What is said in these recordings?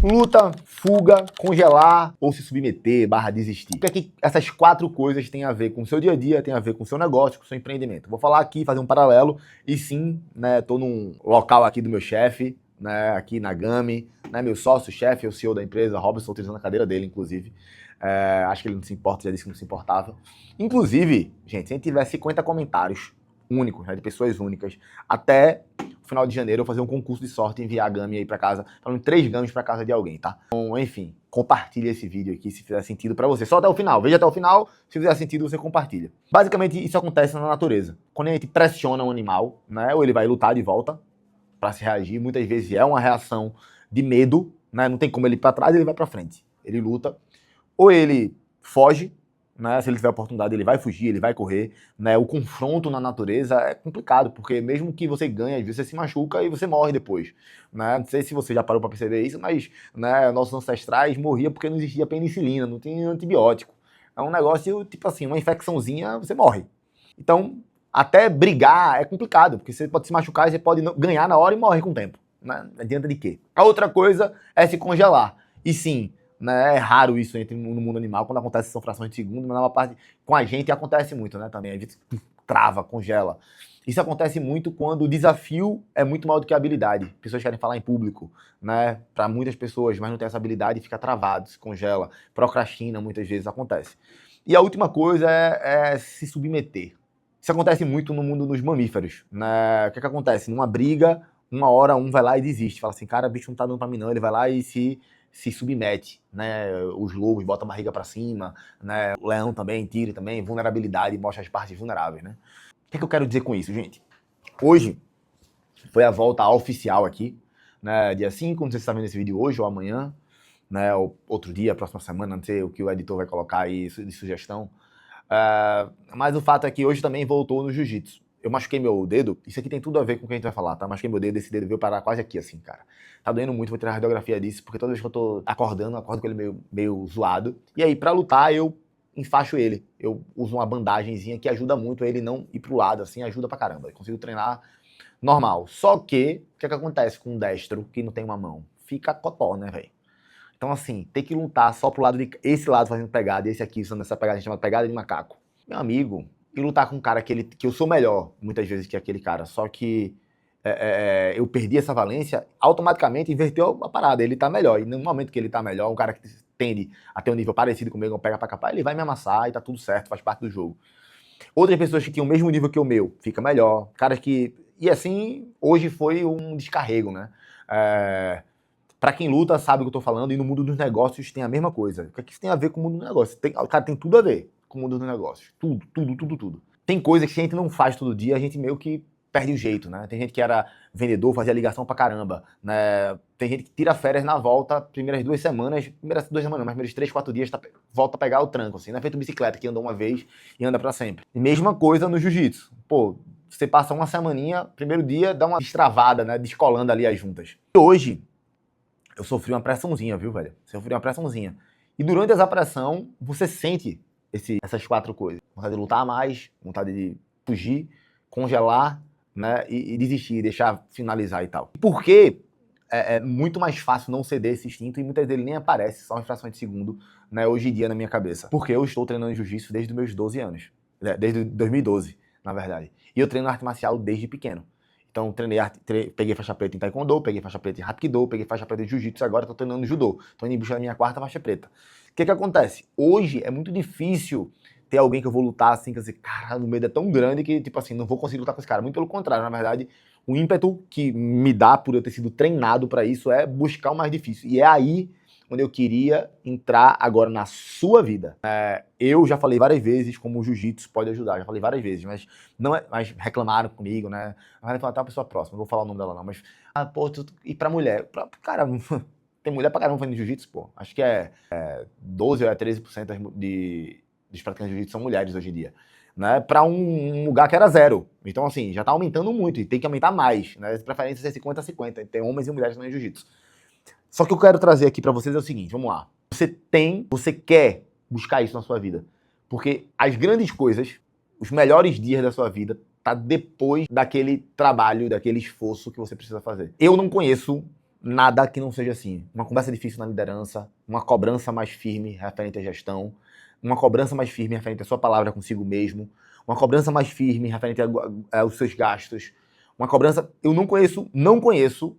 Luta, fuga, congelar ou se submeter, desistir. O que é que essas 4 coisas têm a ver com o seu dia a dia, tem a ver com o seu negócio, com o seu empreendimento? Vou falar aqui, fazer um paralelo, e sim, né, tô num local aqui do meu chefe, né, aqui na Gami, né, meu sócio-chefe, o CEO da empresa, Robson, utilizando a cadeira dele, inclusive. Acho que ele não se importa, já disse que não se importava. Inclusive, gente, se a gente tiver 50 comentários únicos, né, de pessoas únicas, até o final de janeiro eu vou fazer um concurso de sorte e enviar a Gami aí pra casa, falando 3 Gamis pra casa de alguém, tá? Então, enfim, compartilha esse vídeo aqui se fizer sentido pra você. Só até o final, veja até o final, se fizer sentido você compartilha. Basicamente isso acontece na natureza. Quando a gente pressiona um animal, né, ou ele vai lutar de volta pra se reagir, muitas vezes é uma reação de medo, né, não tem como ele ir pra trás, ele vai pra frente. Ele luta, ou ele foge, né? Se ele tiver oportunidade, ele vai fugir, ele vai correr, né? O confronto na natureza é complicado, porque mesmo que você ganhe, às vezes você se machuca e você morre depois, né? Não sei se você já parou para perceber isso, mas, né, nossos ancestrais morriam porque não existia penicilina, não tinha antibiótico. É um negócio, tipo assim, uma infecçãozinha, você morre. Então, até brigar é complicado, porque você pode se machucar e você pode ganhar na hora e morrer com o tempo, né? Adianta de quê? A outra coisa é se congelar. E sim, né, é raro isso no mundo animal, quando acontece são frações de segundo, mas na parte com a gente acontece muito, né, também, a gente trava, congela. Isso acontece muito quando o desafio é muito maior do que a habilidade. Pessoas querem falar em público, né, para muitas pessoas, mas não tem essa habilidade e fica travado, se congela, procrastina, muitas vezes acontece. E a última coisa é se submeter. Isso acontece muito no mundo dos mamíferos, né? O que acontece? Numa briga, uma hora um vai lá e desiste, fala assim, cara, o bicho não tá dando pra mim não, ele vai lá e se submete, né? Os lobos botam a barriga para cima, né? O leão também, tigre também, vulnerabilidade, mostra as partes vulneráveis, né? O que eu quero dizer com isso, gente? Hoje foi a volta oficial aqui, né? Dia 5, não sei se você está vendo esse vídeo hoje ou amanhã, né? Ou outro dia, próxima semana, não sei o que o editor vai colocar aí de sugestão. Mas o fato é que hoje também voltou no jiu-jitsu. Eu machuquei meu dedo, isso aqui tem tudo a ver com o que a gente vai falar, tá? Machuquei meu dedo, esse dedo veio parar quase aqui, assim, cara. Tá doendo muito, vou tirar a radiografia disso, porque toda vez que eu tô acordando, eu acordo com ele meio zoado. E aí, pra lutar, eu enfaixo ele. Eu uso uma bandagenzinha que ajuda muito a ele não ir pro lado, assim, ajuda pra caramba. Eu consigo treinar normal. Só que, o que acontece com um destro que não tem uma mão? Fica cotó, né, velho? Então, assim, ter que lutar só pro lado de... Esse lado fazendo pegada, esse aqui usando essa pegada, a gente chama de pegada de macaco. Meu amigo, e lutar com um cara que eu sou melhor, muitas vezes, que aquele cara, só que eu perdi essa valência, automaticamente inverteu a parada, ele tá melhor. E no momento que ele tá melhor, um cara que tende a ter um nível parecido comigo, pega pra capar, ele vai me amassar e tá tudo certo, faz parte do jogo. Outras pessoas que tinham o mesmo nível que o meu, fica melhor. Caras que... E assim, hoje foi um descarrego, né? Pra quem luta sabe o que eu tô falando, e no mundo dos negócios tem a mesma coisa. O que isso tem a ver com o mundo dos negócios? Cara, tem tudo a ver com o mundo dos negócios. Tudo, tudo, tudo, tudo. Tem coisas que a gente não faz todo dia, a gente meio que perde o jeito, né? Tem gente que era vendedor, fazia ligação pra caramba, né? Tem gente que tira férias na volta, primeiras 2 semanas, primeiras 2 semanas, mas primeiros 3, 4 dias, volta a pegar o tranco, assim. Não é feito bicicleta, que anda uma vez e anda pra sempre. E mesma coisa no jiu-jitsu. Pô, você passa uma semaninha, primeiro dia, dá uma destravada, né? Descolando ali as juntas. E hoje, eu sofri uma pressãozinha, viu, velho? Sofri uma pressãozinha. E durante essa pressão, você sente essas 4 coisas. Vontade de lutar mais, vontade de fugir, congelar, né? E desistir, deixar finalizar e tal. Porque é muito mais fácil não ceder esse instinto e muitas vezes nem aparece, só em frações de segundo, né? Hoje em dia na minha cabeça. Porque eu estou treinando jiu-jitsu desde os meus 12 anos. Desde 2012, na verdade. E eu treino arte marcial desde pequeno. Então, peguei faixa preta em taekwondo, peguei faixa preta em hapkido, peguei faixa preta em jiu-jitsu, agora tô treinando judô. Tô indo em busca da minha 4ª faixa preta. O que acontece? Hoje é muito difícil ter alguém que eu vou lutar assim, quer dizer, cara, o medo é tão grande que, tipo assim, não vou conseguir lutar com esse cara. Muito pelo contrário, na verdade, o ímpeto que me dá por eu ter sido treinado pra isso é buscar o mais difícil. E é aí onde eu queria entrar agora na sua vida. Eu já falei várias vezes como o jiu-jitsu pode ajudar, já falei várias vezes, mas reclamaram comigo, né? Vai falar até uma pessoa próxima, não vou falar o nome dela não, mas, e pra mulher? Cara, tem mulher pra caramba fazendo jiu-jitsu, pô. Acho que 12 ou 13% dos praticantes de jiu-jitsu são mulheres hoje em dia. Né, para um lugar que era 0. Então, assim, já tá aumentando muito e tem que aumentar mais. Né? As preferências é 50-50, tem homens e mulheres no jiu-jitsu. Só que o que eu quero trazer aqui pra vocês é o seguinte, vamos lá. Você quer buscar isso na sua vida. Porque as grandes coisas, os melhores dias da sua vida, tá depois daquele trabalho, daquele esforço que você precisa fazer. Eu não conheço nada que não seja assim. Uma conversa difícil na liderança, uma cobrança mais firme referente à gestão, uma cobrança mais firme referente à sua palavra consigo mesmo, uma cobrança mais firme referente aos seus gastos, uma cobrança... Eu não conheço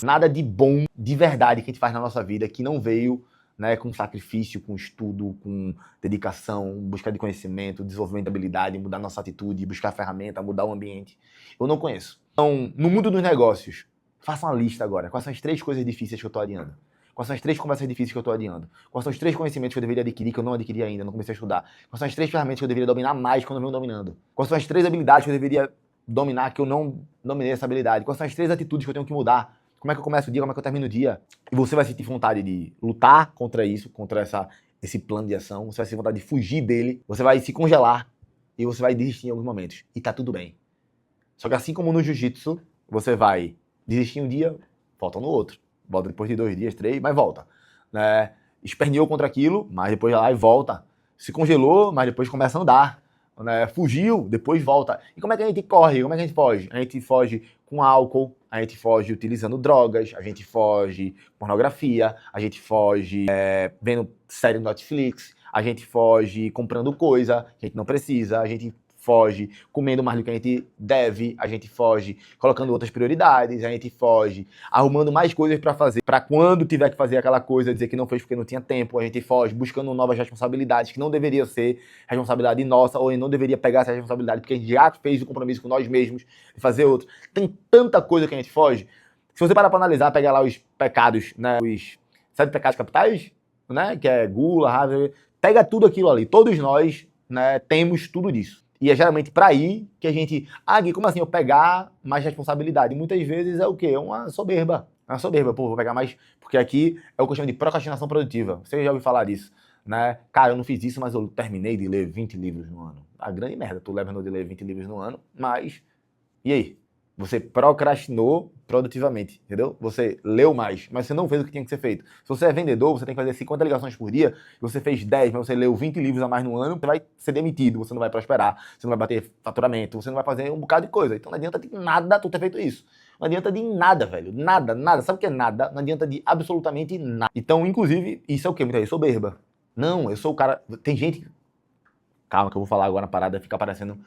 nada de bom, de verdade, que a gente faz na nossa vida que não veio, né, com sacrifício, com estudo, com dedicação, busca de conhecimento, desenvolvimento de habilidade, mudar nossa atitude, buscar ferramenta, mudar o ambiente. Eu não conheço. Então, no mundo dos negócios, faça uma lista agora. Quais são as 3 coisas difíceis que eu estou adiando? Quais são as 3 conversas difíceis que eu estou adiando? Quais são os 3 conhecimentos que eu deveria adquirir que eu não adquiri ainda, não comecei a estudar? Quais são as 3 ferramentas que eu deveria dominar mais quando eu não dominando? Quais são as 3 habilidades que eu deveria dominar que eu não dominei essa habilidade? Quais são as 3 atitudes que eu tenho que mudar? Como é que eu começo o dia? Como é que eu termino o dia? E você vai sentir vontade de lutar contra isso, contra esse plano de ação. Você vai sentir vontade de fugir dele. Você vai se congelar e você vai desistir em alguns momentos. E tá tudo bem. Só que assim como no jiu-jitsu, você vai desistir um dia, volta no outro. Volta depois de 2 dias, 3, mas volta. Né? Esperneou contra aquilo, mas depois vai lá e volta. Se congelou, mas depois começa a andar. Né? Fugiu, depois volta. E como é que a gente corre? Como é que a gente foge? A gente foge com álcool, a gente foge utilizando drogas, a gente foge pornografia, a gente foge vendo série no Netflix, a gente foge comprando coisa que a gente não precisa, a gente foge comendo mais do que a gente deve, a gente foge colocando outras prioridades, a gente foge arrumando mais coisas para fazer, para quando tiver que fazer aquela coisa, dizer que não fez porque não tinha tempo, a gente foge buscando novas responsabilidades que não deveria ser responsabilidade nossa, ou não deveria pegar essa responsabilidade porque a gente já fez o compromisso com nós mesmos de fazer outro. Tem tanta coisa que a gente foge. Se você parar para analisar, pegar lá os pecados, né, os 7 pecados capitais, né, que é gula, raiva, pega tudo aquilo ali. Todos nós, né, temos tudo disso. E é geralmente para aí que a gente... Gui, como assim eu pegar mais responsabilidade? E muitas vezes é o quê? Uma soberba. Uma soberba, pô, vou pegar mais... Porque aqui é o que eu chamo de procrastinação produtiva. Você já ouviu falar disso, né? Cara, eu não fiz isso, mas eu terminei de ler 20 livros no ano. A grande merda, tu leva de ler 20 livros no ano, mas... E aí? Você procrastinou produtivamente, entendeu? Você leu mais, mas você não fez o que tinha que ser feito. Se você é vendedor, você tem que fazer 50 ligações por dia, e você fez 10, mas você leu 20 livros a mais no ano, você vai ser demitido, você não vai prosperar, você não vai bater faturamento, você não vai fazer um bocado de coisa. Então não adianta de nada tu ter feito isso. Não adianta de nada, velho. Nada, nada. Sabe o que é nada? Não adianta de absolutamente nada. Então, inclusive, isso é o quê? Muita gente soberba. Não, eu sou o cara... Tem gente... Calma que eu vou falar agora uma parada, fica aparecendo...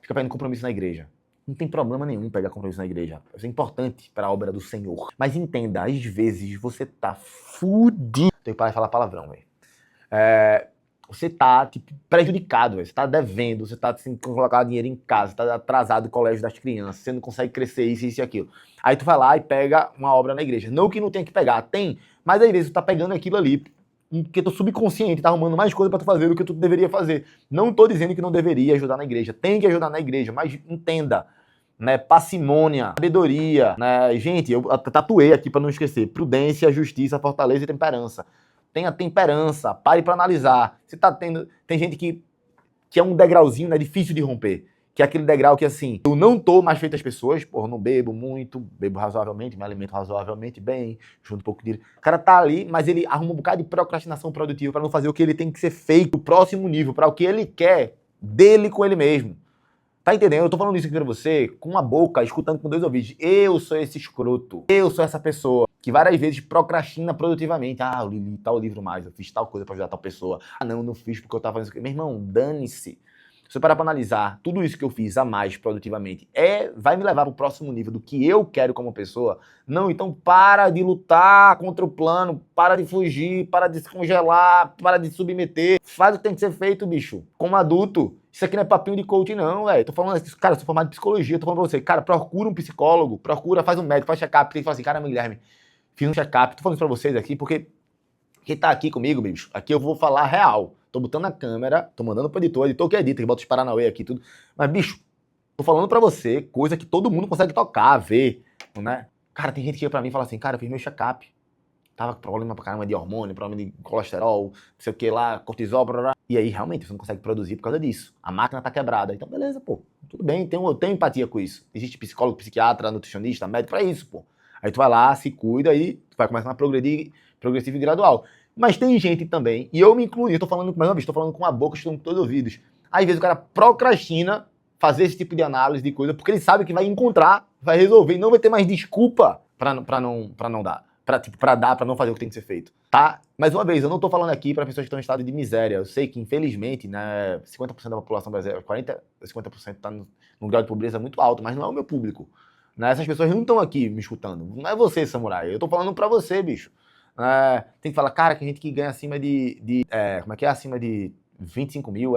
fica pegando compromisso na igreja. Não tem problema nenhum pegar compromisso na igreja. Isso é importante para a obra do Senhor. Mas entenda, às vezes você tá fudido. Tem que parar de falar palavrão, velho. Você tá, tipo, prejudicado, velho. Você tá devendo, você tá sem colocar dinheiro em casa, você tá atrasado no colégio das crianças, você não consegue crescer isso e aquilo. Aí tu vai lá e pega uma obra na igreja. Não que não tenha que pegar, tem. Mas às vezes tu tá pegando aquilo ali, porque teu subconsciente tá arrumando mais coisa pra tu fazer do que tu deveria fazer. Não tô dizendo que não deveria ajudar na igreja. Tem que ajudar na igreja, mas entenda. Né, parcimônia, sabedoria, né, gente, eu tatuei aqui para não esquecer, prudência, justiça, fortaleza e temperança. Tenha temperança, pare para analisar. Você tá tendo, tem gente que é um degrauzinho, né, difícil de romper, que é aquele degrau que assim, eu não tô mais feito as pessoas, porra, não bebo muito, bebo razoavelmente, me alimento razoavelmente bem, junto um pouco de... O cara tá ali, mas ele arruma um bocado de procrastinação produtiva para não fazer o que ele tem que ser feito, o próximo nível, para o que ele quer dele com ele mesmo. Tá entendendo? Eu tô falando isso aqui pra você com uma boca, escutando com 2 ouvidos. Eu sou esse escroto. Eu sou essa pessoa que várias vezes procrastina produtivamente. Eu li tal livro mais, eu fiz tal coisa pra ajudar tal pessoa. Não, não fiz porque eu tava fazendo isso aqui. Meu irmão, dane-se. Se eu parar pra analisar tudo isso que eu fiz a mais produtivamente, vai me levar pro próximo nível do que eu quero como pessoa? Não, então para de lutar contra o plano, para de fugir, para de se congelar, para de se submeter. Faz o que tem que ser feito, bicho. Como adulto. Isso aqui não é papinho de coaching, não, velho. Tô falando, cara, eu sou formado em psicologia, tô falando pra você, cara, procura um psicólogo, faz um médico, faz check-up, tem que falar assim, cara, Guilherme, fiz um check-up, tô falando isso pra vocês aqui, porque quem tá aqui comigo, bicho, aqui eu vou falar real. Tô botando a câmera, tô mandando pro editor que edita, que bota os paranauê aqui, tudo. Mas, bicho, tô falando pra você, coisa que todo mundo consegue tocar, ver, né? Cara, tem gente que chega pra mim e fala assim, cara, eu fiz meu check-up. Tava com problema pra caramba de hormônio, problema de colesterol, não sei o que lá, cortisol, blá, blá. E aí, realmente, você não consegue produzir por causa disso. A máquina tá quebrada. Então, beleza, pô. Tudo bem, eu tenho empatia com isso. Existe psicólogo, psiquiatra, nutricionista, médico pra isso, pô. Aí tu vai lá, se cuida e tu vai começar a progredir, progressivo e gradual. Mas tem gente também, e eu me incluo, eu tô falando, mais uma vez, tô falando com a boca, estou com todos os ouvidos. Às vezes o cara procrastina fazer esse tipo de análise de coisa, porque ele sabe que vai encontrar, vai resolver, e não vai ter mais desculpa. pra não dar. Pra dar, pra não fazer o que tem que ser feito, tá? Mais uma vez, eu não tô falando aqui pra pessoas que estão em estado de miséria. Eu sei que, infelizmente, né, 50% da população brasileira, 50% tá num grau de pobreza muito alto, mas não é o meu público. Né? Essas pessoas não estão aqui me escutando. Não é você, samurai. Eu tô falando pra você, bicho. Tem que falar, cara, que a gente que ganha acima como é que é? Acima de 25 mil,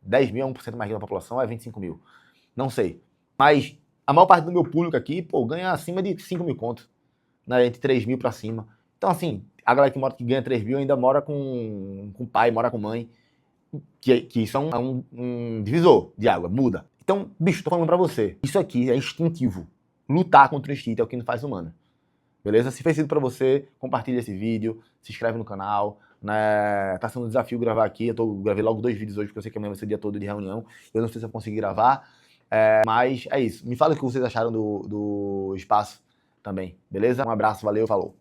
10 mil é 1% mais da população, é 25 mil. Não sei. Mas a maior parte do meu público aqui, pô, ganha acima de 5 mil contos. Né, entre 3 mil pra cima. Então, assim, a galera que ganha 3 mil ainda mora com pai, mora com mãe, que isso é um divisor de água, muda. Então, bicho, tô falando pra você, isso aqui é instintivo. Lutar contra o instinto é o que nos faz humano. Beleza? Se fez sentido pra você, compartilha esse vídeo, se inscreve no canal, né? Tá sendo um desafio gravar aqui, gravei logo 2 vídeos hoje, porque eu sei que amanhã vai ser o dia todo de reunião, eu não sei se eu consegui gravar, mas é isso. Me fala o que vocês acharam do espaço também, beleza? Um abraço, valeu, falou.